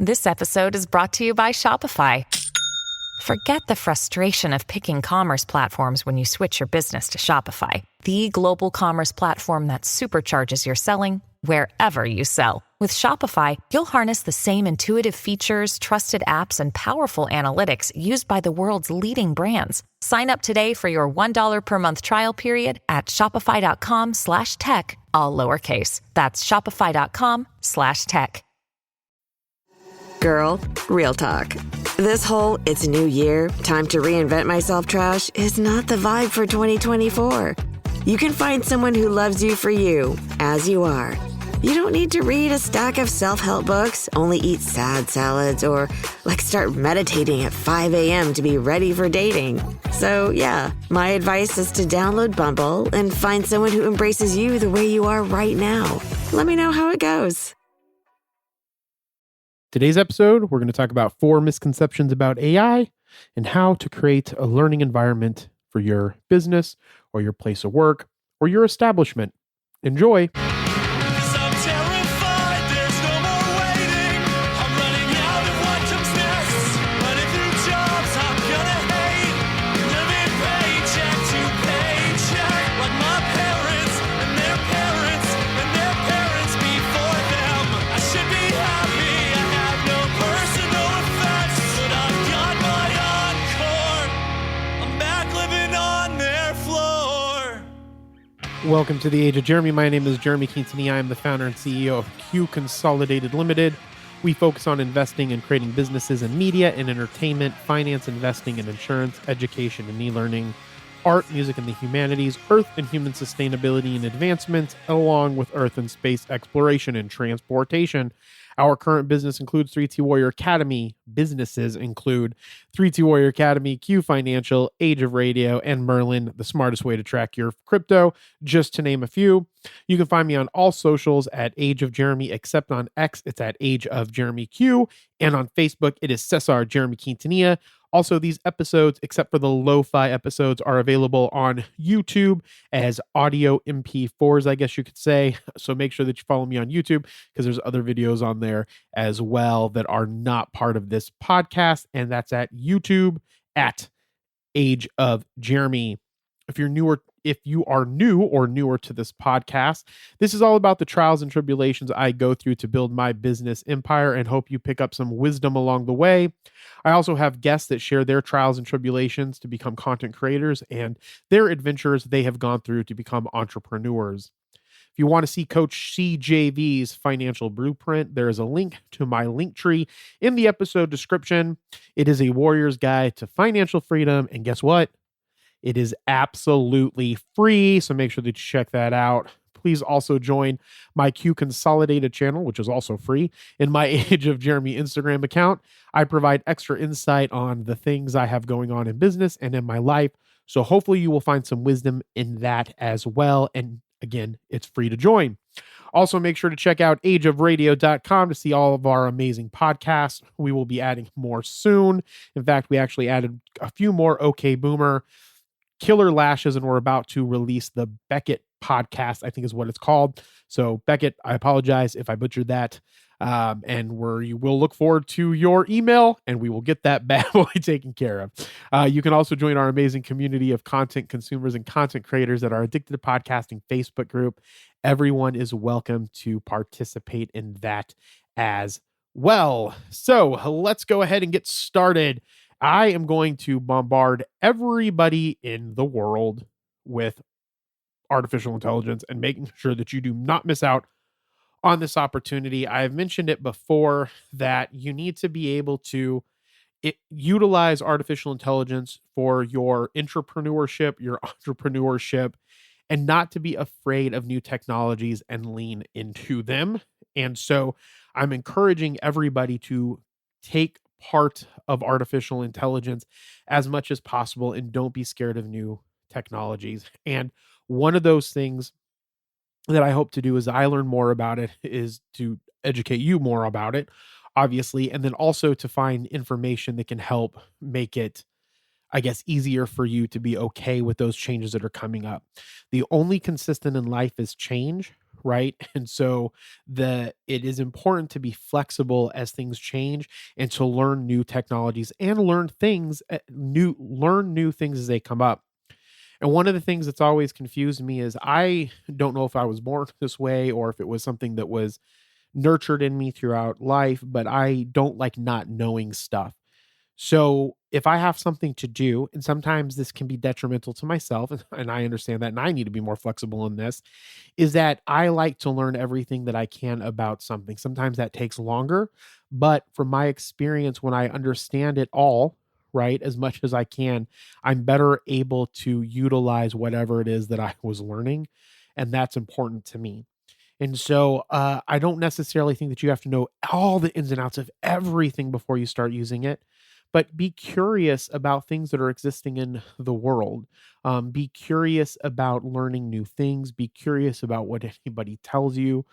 This episode is brought to you by Shopify. Forget the frustration of picking commerce platforms when you switch your business to Shopify, the global commerce platform that supercharges your selling wherever you sell. With Shopify, you'll harness the same intuitive features, trusted apps, and powerful analytics used by the world's leading brands. Sign up today for your $1 per month trial period at shopify.com/tech, all lowercase. That's shopify.com/tech. Girl, real talk. This whole "it's a new year, time to reinvent myself" trash is not the vibe for 2024. You can find someone who loves you for you, as you are. You don't need to read a stack of self-help books, only eat sad salads, or start meditating at 5 a.m. to be ready for dating. So yeah, my advice is to download Bumble and find someone who embraces you the way you are right now. Let me know how it goes. Today's episode, we're going to talk about 4 misconceptions about AI and how to create a learning environment for your business or your place of work or your establishment. Enjoy. Welcome to the Age of Jeremy. My name is Jeremy Quintanilla. I am the founder and CEO of Q Consolidated Limited. We focus on investing and creating businesses in media and entertainment, finance, investing and insurance, education and e-learning, art, music and the humanities, earth and human sustainability and advancement, along with earth and space exploration and transportation. Our current business includes 3T Warrior Academy. Businesses include 3T Warrior Academy, Q Financial, Age of Radio, and Merlin, the smartest way to track your crypto, just to name a few. You can find me on all socials at Age of Jeremy, except on X, it's at Age of Jeremy Q, and on Facebook, it is Cesar Jeremy Quintanilla. Also, these episodes, except for the lo-fi episodes, are available on YouTube as audio MP4s, I guess you could say. So make sure that you follow me on YouTube because there's other videos on there as well that are not part of this podcast. And that's at YouTube at Age of Jeremy. If you are new or newer to this podcast, this is all about the trials and tribulations I go through to build my business empire and hope you pick up some wisdom along the way. I also have guests that share their trials and tribulations to become content creators and their adventures they have gone through to become entrepreneurs. If you want to see Coach CJV's financial blueprint, there is a link to my link tree in the episode description. It is a warrior's guide to financial freedom. And guess what? It is absolutely free, so make sure that you check that out. Please also join my Q Consolidated channel, which is also free, in my Age of Jeremy Instagram account. I provide extra insight on the things I have going on in business and in my life, so hopefully you will find some wisdom in that as well. And again, it's free to join. Also, make sure to check out ageofradio.com to see all of our amazing podcasts. We will be adding more soon. In fact, we actually added a few more OK Boomer killer lashes, and we're about to release the Beckett podcast, I think is what it's called. So Beckett, I apologize if I butchered that. And you will look forward to your email and we will get that bad boy taken care of. You can also join our amazing community of content consumers and content creators that are addicted to podcasting Facebook group. Everyone is welcome to participate in that as well. So let's go ahead and get started. I am going to bombard everybody in the world with artificial intelligence and making sure that you do not miss out on this opportunity. I've mentioned it before that you need to be able to utilize artificial intelligence for your entrepreneurship, and not to be afraid of new technologies and lean into them. And so I'm encouraging everybody to take part of artificial intelligence as much as possible and don't be scared of new technologies. And one of those things that I hope to do as I learn more about it is to educate you more about it, obviously, and then also to find information that can help make it, I guess, easier for you to be okay with those changes that are coming up. The only consistent in life is change, right? And so it is important to be flexible as things change and to learn new technologies and learn new things as they come up. And one of the things that's always confused me is I don't know if I was born this way or if it was something that was nurtured in me throughout life, but I don't like not knowing stuff. So if I have something to do, and sometimes this can be detrimental to myself, and I understand that, and I need to be more flexible in this, is that I like to learn everything that I can about something. Sometimes that takes longer, but from my experience, when I understand it all, right, as much as I can, I'm better able to utilize whatever it is that I was learning. And that's important to me. And so I don't necessarily think that you have to know all the ins and outs of everything before you start using it, but be curious about things that are existing in the world. Be curious about learning new things. Be curious about what anybody tells you.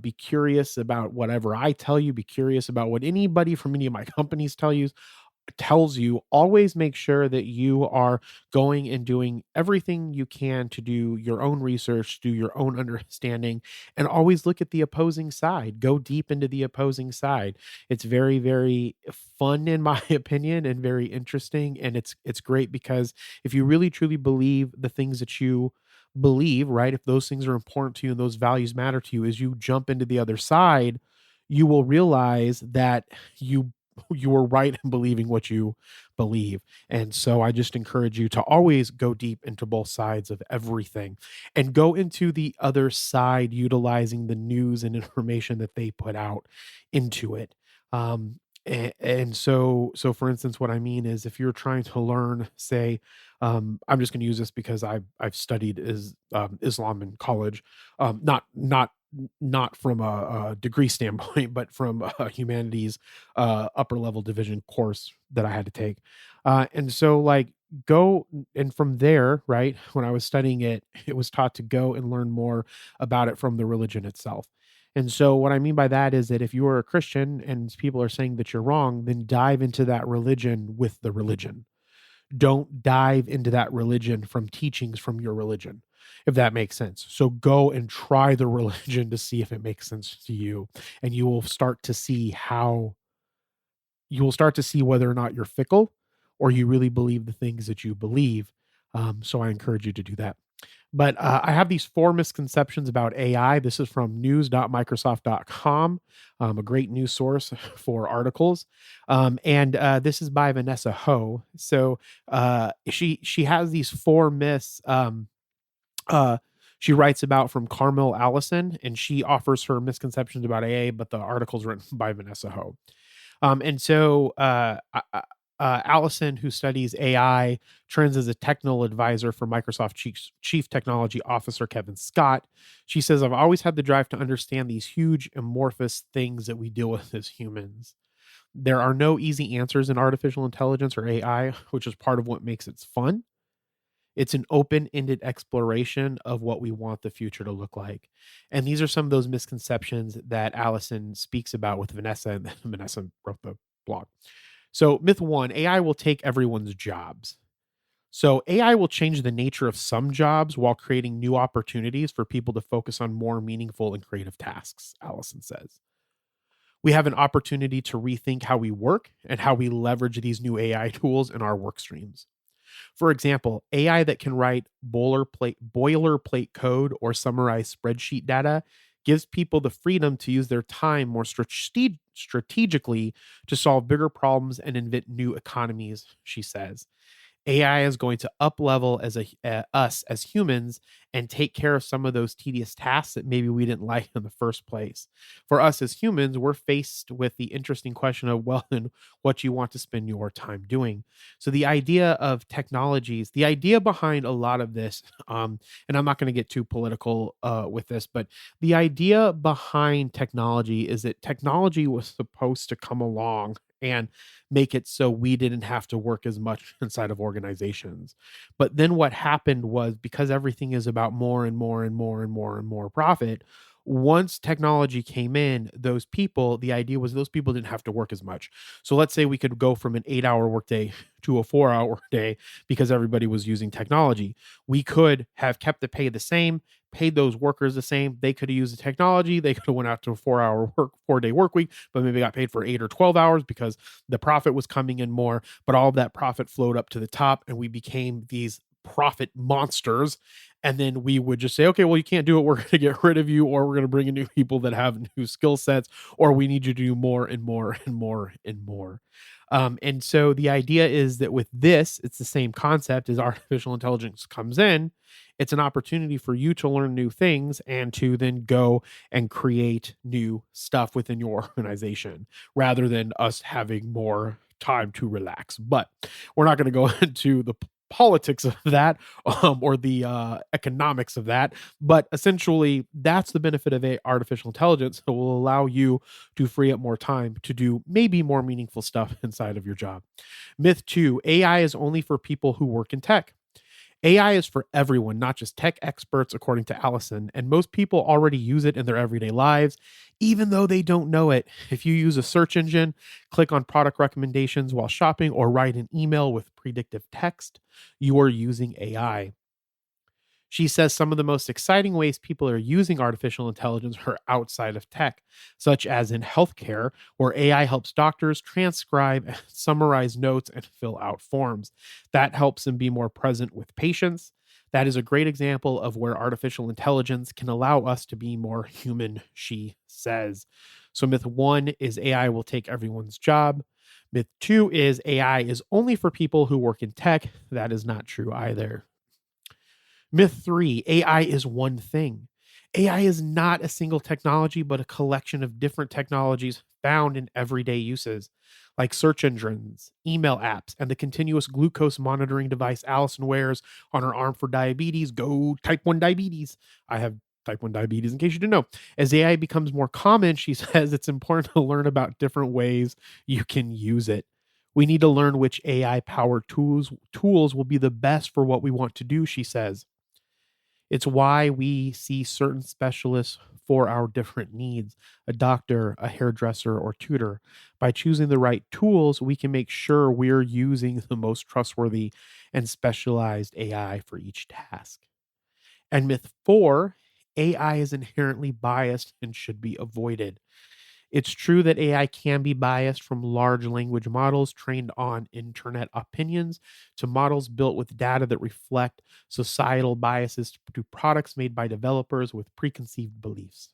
Be curious about whatever I tell you. Be curious about what anybody from any of my companies tells you. Always make sure that you are going and doing everything you can to do your own research, do your own understanding, and always look at the opposing side. Go deep into the opposing side. It's very, very fun in my opinion and very interesting. And it's great because if you really truly believe the things that you believe, right? If those things are important to you and those values matter to you, as you jump into the other side, you will realize that you you were right in believing what you believe. And so I just encourage you to always go deep into both sides of everything and go into the other side utilizing the news and information that they put out into it. And so for instance, what I mean is if you're trying to learn, say, I'm just going to use this because I've studied Islam in college, not from a degree standpoint, but from a humanities upper level division course that I had to take. And so, like, go and from there, right? When I was studying it, it was taught to go and learn more about it from the religion itself. And so, what I mean by that is that if you are a Christian and people are saying that you're wrong, then dive into that religion with the religion. Don't dive into that religion from teachings from your religion, if that makes sense. So go and try the religion to see if it makes sense to you, and you will start to see whether or not you're fickle or you really believe the things that you believe. So I encourage you to do that. But I have these four misconceptions about AI. This is from news.microsoft.com, a great news source for articles. And this is by Vanessa Ho. So she has these four myths. Uh, she writes about from Carmel Allison, and she offers her misconceptions about AI, but the article's written by Vanessa Ho. Allison, who studies AI trends as a technical advisor for Microsoft Chief Technology Officer Kevin Scott, she says, I've always had the drive to understand these huge amorphous things that we deal with as humans. There are no easy answers in artificial intelligence or AI, which is part of what makes it fun. It's an open-ended exploration of what we want the future to look like. And these are some of those misconceptions that Allison speaks about with Vanessa, and Vanessa wrote the blog. So, myth one, AI will take everyone's jobs. So, AI will change the nature of some jobs while creating new opportunities for people to focus on more meaningful and creative tasks, Allison says. We have an opportunity to rethink how we work and how we leverage these new AI tools in our work streams. For example, AI that can write boilerplate code or summarize spreadsheet data gives people the freedom to use their time more strategically to solve bigger problems and invent new economies, she says. AI is going to up level us as humans and take care of some of those tedious tasks that maybe we didn't like in the first place. For us as humans, we're faced with the interesting question of, well, then what you want to spend your time doing. So the idea of technologies, the idea behind a lot of this, and I'm not going to get too political with this, but the idea behind technology is that technology was supposed to come along and make it so we didn't have to work as much inside of organizations. But then what happened was, because everything is about more and more and more and more and more profit, Once technology came in, the idea was those people didn't have to work as much. So let's say we could go from an 8-hour workday to a 4-hour day because everybody was using technology. We could have kept the pay the same, paid those workers the same. They could have used the technology. They could have went out to a 4-day work week, but maybe got paid for 8 or 12 hours because the profit was coming in more. But all of that profit flowed up to the top, and we became these profit monsters. And then we would just say, okay, well, you can't do it. We're going to get rid of you, or we're going to bring in new people that have new skill sets, or we need you to do more and more and more and more. And so the idea is that with this, it's the same concept as artificial intelligence comes in. It's an opportunity for you to learn new things and to then go and create new stuff within your organization rather than us having more time to relax. But we're not going to go into the politics of that or the economics of that, but essentially that's the benefit of artificial intelligence. It will allow you to free up more time to do maybe more meaningful stuff inside of your job. Myth 2: AI is only for people who work in tech. AI is for everyone, not just tech experts, according to Allison, and most people already use it in their everyday lives, even though they don't know it. If you use a search engine, click on product recommendations while shopping, or write an email with predictive text, you are using AI. She says some of the most exciting ways people are using artificial intelligence are outside of tech, such as in healthcare, where AI helps doctors transcribe, summarize notes, and fill out forms. That helps them be more present with patients. That is a great example of where artificial intelligence can allow us to be more human, she says. So, myth 1 is AI will take everyone's job. Myth 2 is AI is only for people who work in tech. That is not true either. Myth 3: AI is one thing. AI is not a single technology, but a collection of different technologies found in everyday uses, like search engines, email apps, and the continuous glucose monitoring device Allison wears on her arm for diabetes. Go type 1 diabetes. I have type 1 diabetes, in case you didn't know. As AI becomes more common, she says it's important to learn about different ways you can use it. We need to learn which AI powered tools will be the best for what we want to do, she says. It's why we see certain specialists for our different needs: a doctor, a hairdresser, or tutor. By choosing the right tools, we can make sure we're using the most trustworthy and specialized AI for each task. And myth 4: AI is inherently biased and should be avoided. It's true that AI can be biased, from large language models trained on internet opinions to models built with data that reflect societal biases to products made by developers with preconceived beliefs.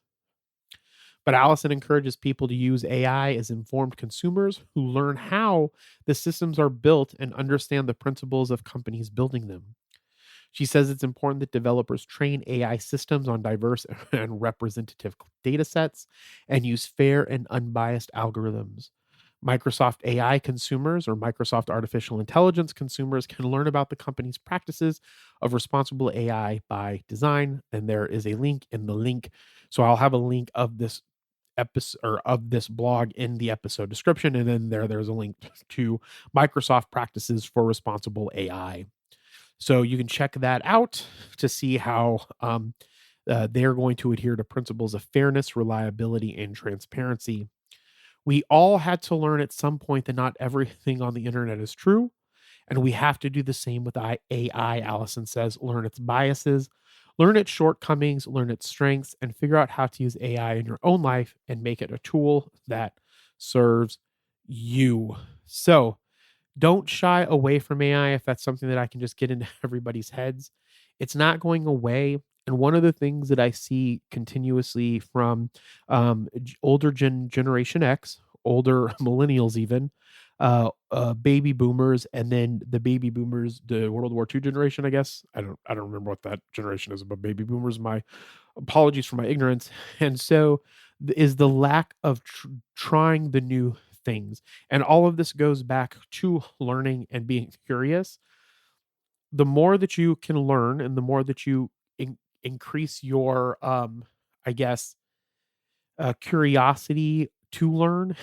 But Allison encourages people to use AI as informed consumers who learn how the systems are built and understand the principles of companies building them. She says it's important that developers train AI systems on diverse and representative data sets and use fair and unbiased algorithms. Microsoft AI consumers, or Microsoft Artificial Intelligence consumers, can learn about the company's practices of responsible AI by design. And there is a link in the link. So I'll have a link of this episode, or of this blog, in the episode description. And then there's a link to Microsoft practices for responsible AI. So you can check that out to see how they're going to adhere to principles of fairness, reliability, and transparency. We all had to learn at some point that not everything on the internet is true. And we have to do the same with AI, Allison says. Learn its biases, learn its shortcomings, learn its strengths, and figure out how to use AI in your own life and make it a tool that serves you. So, don't shy away from AI if that's something that I can just get into everybody's heads. It's not going away. And one of the things that I see continuously from older Generation X, older millennials, even baby boomers, and then the baby boomers, the World War II generation, I guess. I don't remember what that generation is, but baby boomers. My apologies for my ignorance. And so is the lack of trying the new things. And all of this goes back to learning and being curious. The more that you can learn and the more that you increase your I guess curiosity to learn,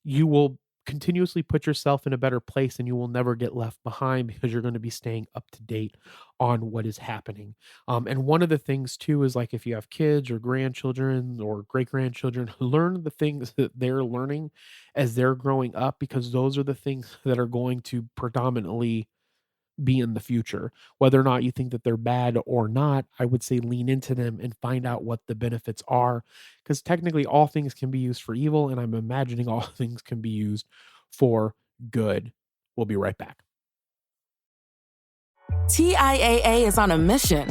you will continuously put yourself in a better place and you will never get left behind because you're going to be staying up to date on what is happening. And one of the things too is like if you have kids or grandchildren or great grandchildren, learn the things that they're learning as they're growing up because those are the things that are going to predominantly be in the future. Whether or not you think that they're bad or not, I would say lean into them and find out what the benefits are. Because technically, all things can be used for evil, and I'm imagining all things can be used for good. We'll be right back. TIAA is on a mission.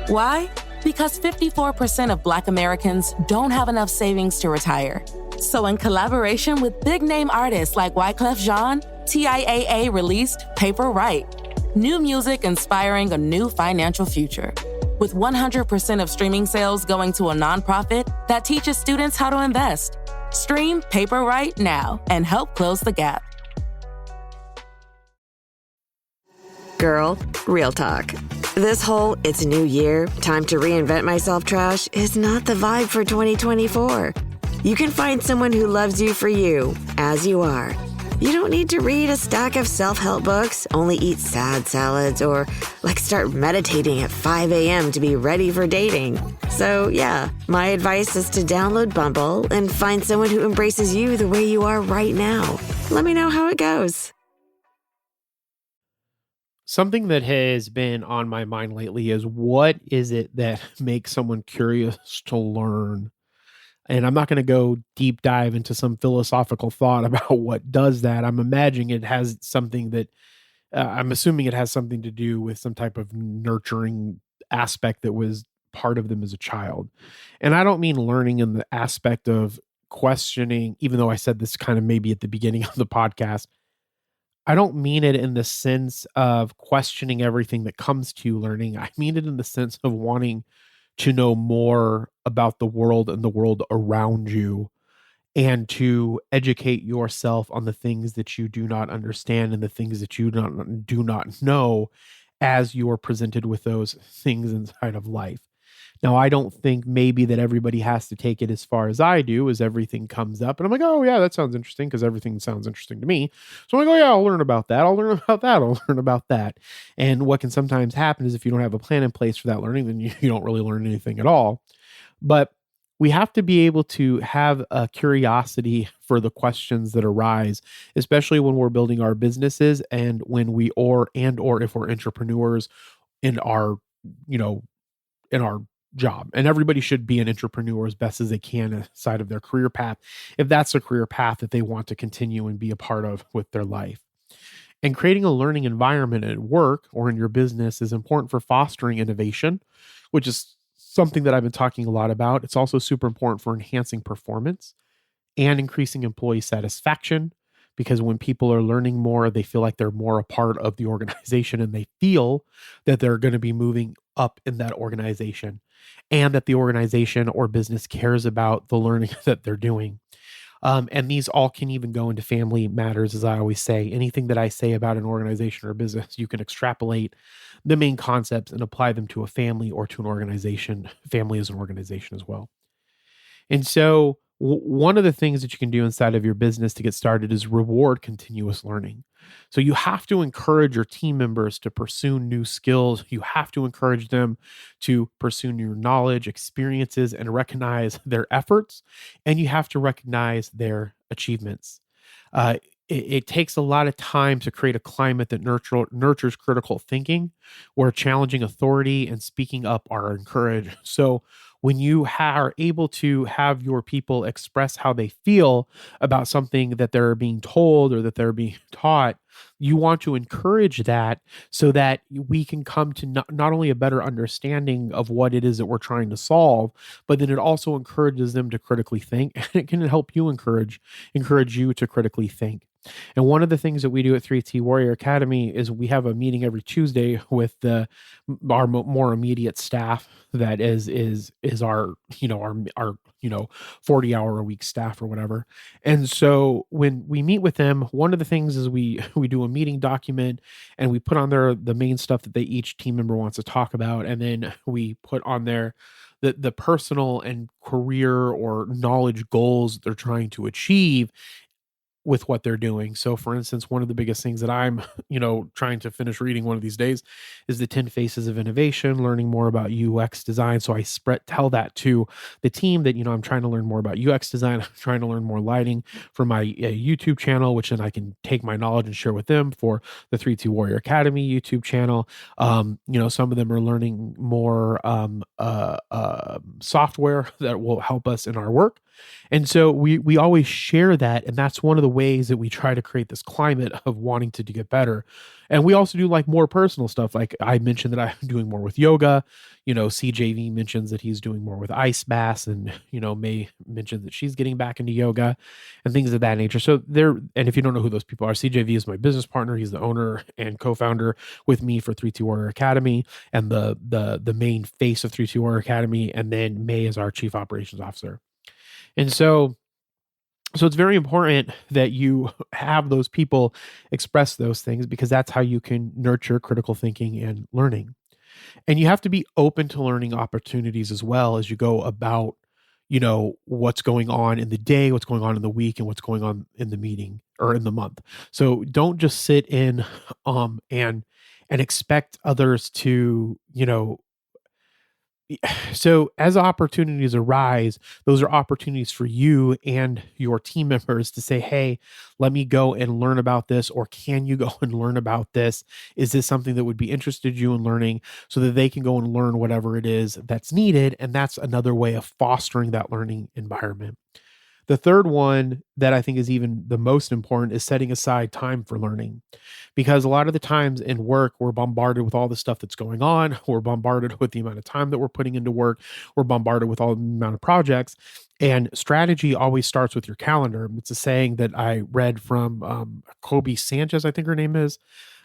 Why? Because 54% of Black Americans don't have enough savings to retire. So in collaboration with big-name artists like Wyclef Jean, TIAA released Paper Right. New music inspiring a new financial future. With 100% of streaming sales going to a nonprofit that teaches students how to invest. Stream Paper Right now and help close the gap. Girl, real talk. This whole "it's a new year, time to reinvent myself" trash is not the vibe for 2024. You can find someone who loves you for you, as you are. You don't need to read a stack of self-help books, only eat sad salads, or start meditating at 5 a.m. to be ready for dating. So yeah, my advice is to download Bumble and find someone who embraces you the way you are right now. Let me know how it goes. Something that has been on my mind lately is what is it that makes someone curious to learn? And I'm not going to go deep dive into some philosophical thought about what does that. I'm imagining it has something that I'm assuming it has something to do with some type of nurturing aspect that was part of them as a child. And I don't mean learning in the aspect of questioning, even though I said this kind of maybe at the beginning of the podcast. I don't mean it in the sense of questioning everything that comes to you learning. I mean it in the sense of wanting to know more about the world and the world around you and to educate yourself on the things that you do not understand and the things that you do not know as you are presented with those things inside of life. Now, I don't think maybe that everybody has to take it as far as I do, as everything comes up. And I'm like, oh, yeah, that sounds interesting because everything sounds interesting to me. So I'm like, oh, yeah, I'll learn about that. I'll learn about that. I'll learn about that. And what can sometimes happen is if you don't have a plan in place for that learning, then you don't really learn anything at all. But we have to be able to have a curiosity for the questions that arise, especially when we're building our businesses and when or if we're entrepreneurs in our, you know, in our job. And everybody should be an entrepreneur as best as they can aside of their career path, if that's a career path that they want to continue and be a part of with their life. And creating a learning environment at work or in your business is important for fostering innovation, which is something that I've been talking a lot about. It's also super important for enhancing performance and increasing employee satisfaction because when people are learning more, they feel like they're more a part of the organization and they feel that they're going to be moving up in that organization and that the organization or business cares about the learning that they're doing. And these all can even go into family matters, as I always say. Anything that I say about an organization or a business, you can extrapolate the main concepts and apply them to a family or to an organization. Family is an organization as well. And so, one of the things that you can do inside of your business to get started is reward continuous learning. So, you have to encourage your team members to pursue new skills. You have to encourage them to pursue new knowledge, experiences, and recognize their efforts. And you have to recognize their achievements. It takes a lot of time to create a climate that nurtures critical thinking, where challenging authority and speaking up are encouraged. So, when you are able to have your people express how they feel about something that they're being told or that they're being taught, you want to encourage that so that we can come to not only a better understanding of what it is that we're trying to solve, but then it also encourages them to critically think, and it can help you encourage you to critically think. And one of the things that we do at 3T Warrior Academy is we have a meeting every Tuesday with our more immediate staff that is our 40-hour a week staff or whatever. And so when we meet with them, one of the things is we do a meeting document and we put on there the main stuff that each team member wants to talk about, and then we put on there the personal and career or knowledge goals that they're trying to achieve. with what they're doing. So for instance, one of the biggest things that I'm, trying to finish reading one of these days is the 10 Faces of Innovation, learning more about UX design. So I tell that to the team that, I'm trying to learn more about UX design. I'm trying to learn more lighting for my YouTube channel, which then I can take my knowledge and share with them for the 3-2 Warrior Academy YouTube channel. Some of them are learning more software that will help us in our work. And so we always share that, and that's one of the ways that we try to create this climate of wanting to get better. And we also do like more personal stuff. Like I mentioned that I'm doing more with yoga. CJV mentions that he's doing more with ice baths, and May mentions that she's getting back into yoga and things of that nature. So and if you don't know who those people are, CJV is my business partner. He's the owner and co-founder with me for 3-2 Warrior Academy, and the main face of 3-2 Warrior Academy. And then May is our chief operations officer. And so it's very important that you have those people express those things, because that's how you can nurture critical thinking and learning. And you have to be open to learning opportunities as well as you go about, what's going on in the day, what's going on in the week, and what's going on in the meeting or in the month. So don't just sit in and expect others to, so as opportunities arise, those are opportunities for you and your team members to say, hey, let me go and learn about this, or can you go and learn about this? Is this something that would be interested you in learning, so that they can go and learn whatever it is that's needed? And that's another way of fostering that learning environment. The third one that I think is even the most important is setting aside time for learning, because a lot of the times in work, we're bombarded with all the stuff that's going on. We're bombarded with the amount of time that we're putting into work. We're bombarded with all the amount of projects, and strategy always starts with your calendar. It's a saying that I read from Kobe Sanchez, I think her name is,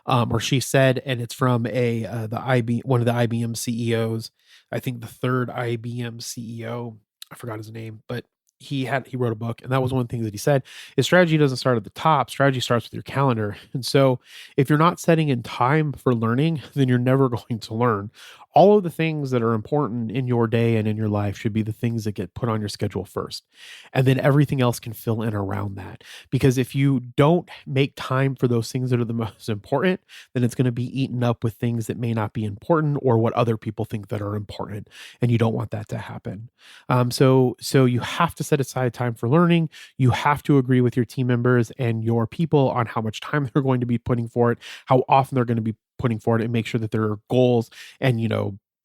or she said, and it's from one of the IBM CEOs. I think the third IBM CEO, I forgot his name, but he wrote a book, and that was one of the things that he said is strategy doesn't start at the top. Strategy starts with your calendar. And so if you're not setting in time for learning, then you're never going to learn. All of the things that are important in your day and in your life should be the things that get put on your schedule first. And then everything else can fill in around that. Because if you don't make time for those things that are the most important, then it's going to be eaten up with things that may not be important, or what other people think that are important. And you don't want that to happen. So you have to set aside time for learning. You have to agree with your team members and your people on how much time they're going to be putting for it, how often they're going to be putting for it, and make sure that there are goals and,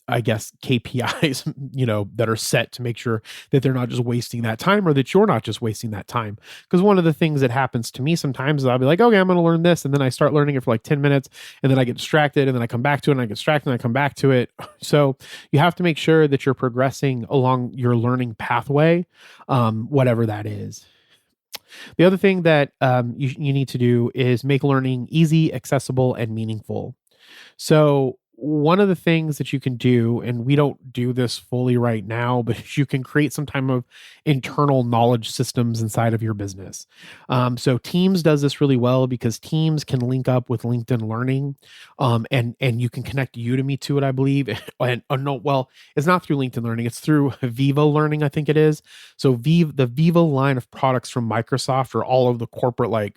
I guess KPIs, that are set to make sure that they're not just wasting that time, or that you're not just wasting that time. Because one of the things that happens to me sometimes is I'll be like, okay, I'm going to learn this. And then I start learning it for like 10 minutes, and then I get distracted, and then I come back to it, and I get distracted, and I come back to it. So you have to make sure that you're progressing along your learning pathway, whatever that is. The other thing that you need to do is make learning easy, accessible, and meaningful. So one of the things that you can do, and we don't do this fully right now, but you can create some type of internal knowledge systems inside of your business. So Teams does this really well, because Teams can link up with LinkedIn Learning, and you can connect Udemy to it, I believe. And it's not through LinkedIn Learning; it's through Viva Learning, I think it is. So the Viva line of products from Microsoft are all of the corporate,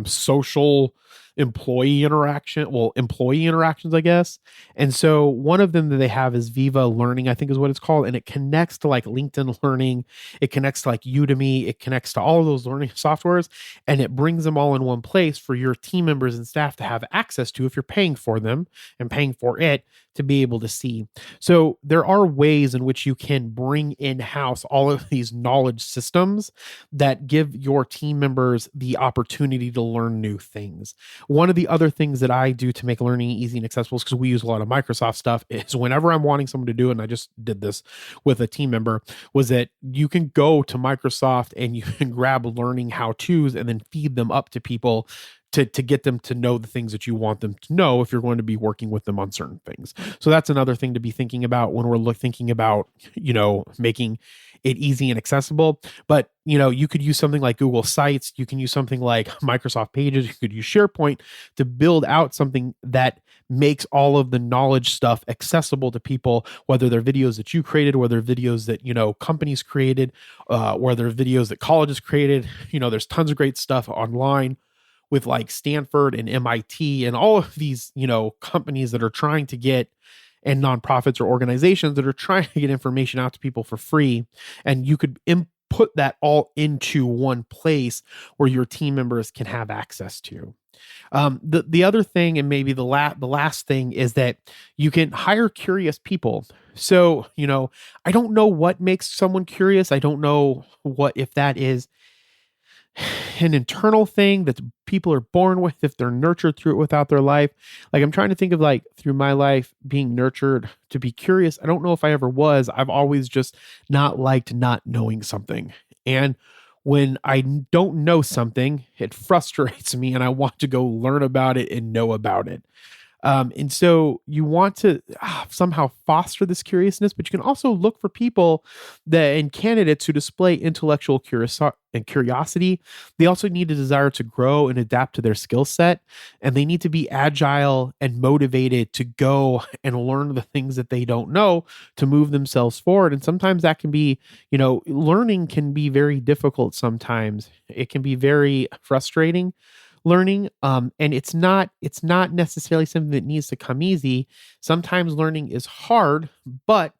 social employee interactions, I guess. And so one of them that they have is Viva Learning, I think is what it's called. And it connects to like LinkedIn Learning. It connects to like Udemy. It connects to all of those learning softwares, and it brings them all in one place for your team members and staff to have access to, if you're paying for them and paying for it, to be able to see. So there are ways in which you can bring in-house all of these knowledge systems that give your team members the opportunity to learn new things. One of the other things that I do to make learning easy and accessible, because we use a lot of Microsoft stuff, is whenever I'm wanting someone to do it, and I just did this with a team member, was that you can go to Microsoft and you can grab learning how-tos and then feed them up to people to get them to know the things that you want them to know if you're going to be working with them on certain things. So that's another thing to be thinking about when we're thinking about, making it easy and accessible. But, you could use something like Google Sites. You can use something like Microsoft Pages. You could use SharePoint to build out something that makes all of the knowledge stuff accessible to people, whether they're videos that you created, whether they're videos that, companies created, whether they're videos that colleges created. There's tons of great stuff online with like Stanford and MIT and all of these, companies that are trying to get, and nonprofits or organizations that are trying to get information out to people for free. And you could input that all into one place where your team members can have access to. The other thing, and maybe the last thing, is that you can hire curious people. So, I don't know what makes someone curious. I don't know if that is an internal thing that people are born with, if they're nurtured through it without their life. Like, I'm trying to think of like through my life being nurtured to be curious. I don't know if I ever was. I've always just not liked not knowing something. And when I don't know something, it frustrates me and I want to go learn about it and know about it. And so you want to somehow foster this curiousness, but you can also look for people and candidates who display intellectual curiosity. They also need a desire to grow and adapt to their skill set, and they need to be agile and motivated to go and learn the things that they don't know to move themselves forward. And sometimes that can be, learning can be very difficult. Sometimes it can be very frustrating. Learning, and it's not necessarily something that needs to come easy. Sometimes learning is hard, but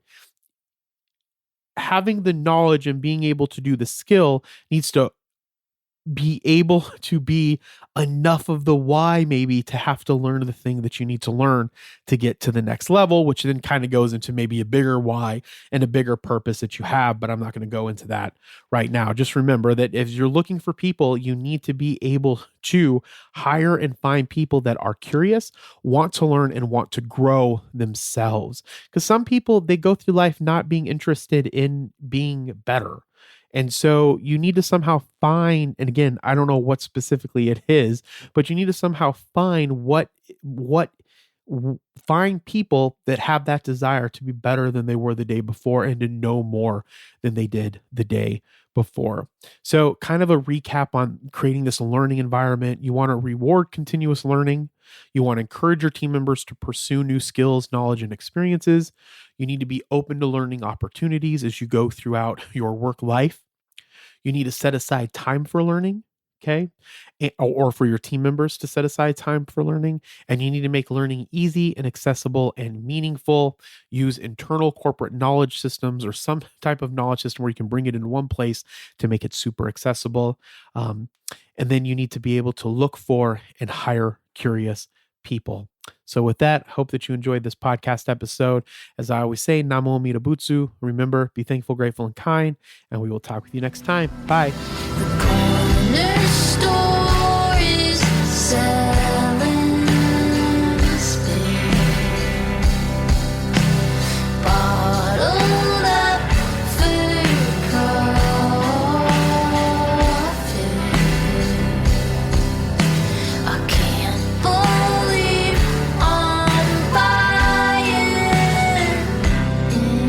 having the knowledge and being able to do the skill needs to be able to be enough of the why, maybe, to have to learn the thing that you need to learn to get to the next level, which then kind of goes into maybe a bigger why and a bigger purpose that you have. But I'm not going to go into that right now. Just remember that if you're looking for people, you need to be able to hire and find people that are curious, want to learn, and want to grow themselves. Because some people, they go through life not being interested in being better. And so you need to somehow find, and again, I don't know what specifically it is, but you need to somehow find find people that have that desire to be better than they were the day before and to know more than they did the day before. So kind of a recap on creating this learning environment. You want to reward continuous learning. You want to encourage your team members to pursue new skills, knowledge, and experiences. You need to be open to learning opportunities as you go throughout your work life. You need to set aside time for learning, okay? Or for your team members to set aside time for learning. And you need to make learning easy and accessible and meaningful. Use internal corporate knowledge systems or some type of knowledge system where you can bring it in one place to make it super accessible. And then you need to be able to look for and hire curious people. So with that, I hope that you enjoyed this podcast episode. As I always say, Namo Amida Butsu. Remember, be thankful, grateful, and kind. And we will talk with you next time. Bye. The corner store is selling spin. Bottled up food coffee. I can't believe I'm buying in.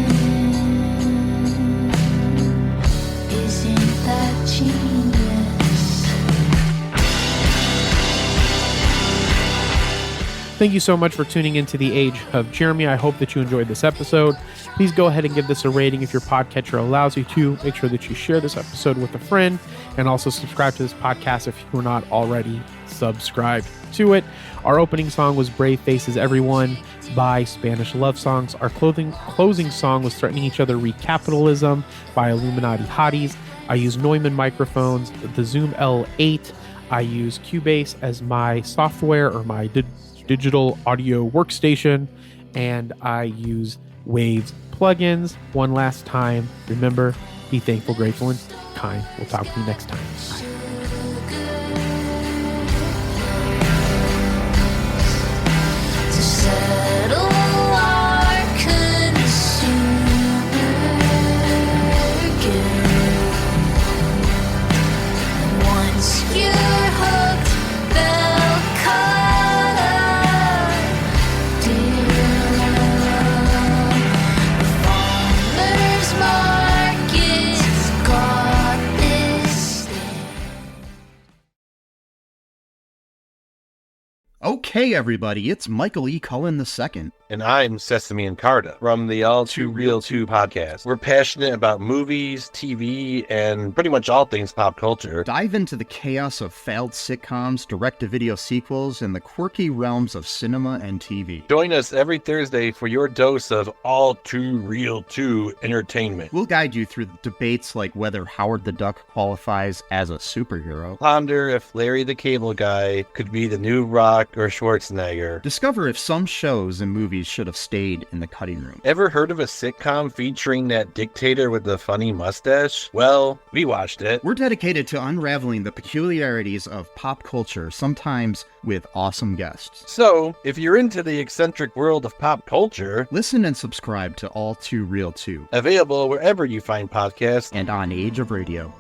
Isn't that genius? Thank you so much for tuning into The Age of Jeremy. I hope that you enjoyed this episode. Please go ahead and give this a rating if your podcatcher allows you to. Make sure that you share this episode with a friend and also subscribe to this podcast if you are not already subscribed to it. Our opening song was Brave Faces Everyone by Spanish Love Songs. Our closing song was Threatening Each Other Read Capitalism by Illuminati Hotties. I use Neumann microphones, the Zoom L8. I use Cubase as my software or my digital audio workstation, and I use Waves plugins. One last time, remember, be thankful, grateful, and kind. We'll talk with you next time. Bye. To settle our consumer guilt. Once you're hooked, they'll cut a deal. The farmer's market Okay, everybody, it's Michael E. Cullen II. And I'm Sesame and Carta from the All Too Real 2 podcast. We're passionate about movies, TV, and pretty much all things pop culture. Dive into the chaos of failed sitcoms, direct-to-video sequels, and the quirky realms of cinema and TV. Join us every Thursday for your dose of All Too Real 2 entertainment. We'll guide you through debates like whether Howard the Duck qualifies as a superhero. Ponder if Larry the Cable Guy could be the new Rock or Schwarzenegger. Discover if some shows and movies should have stayed in the cutting room. Ever heard of a sitcom featuring that dictator with the funny mustache? Well, we watched it. We're dedicated to unraveling the peculiarities of pop culture, sometimes with awesome guests. So, if you're into the eccentric world of pop culture, listen and subscribe to All Too Real 2. Available wherever you find podcasts and on Age of Radio.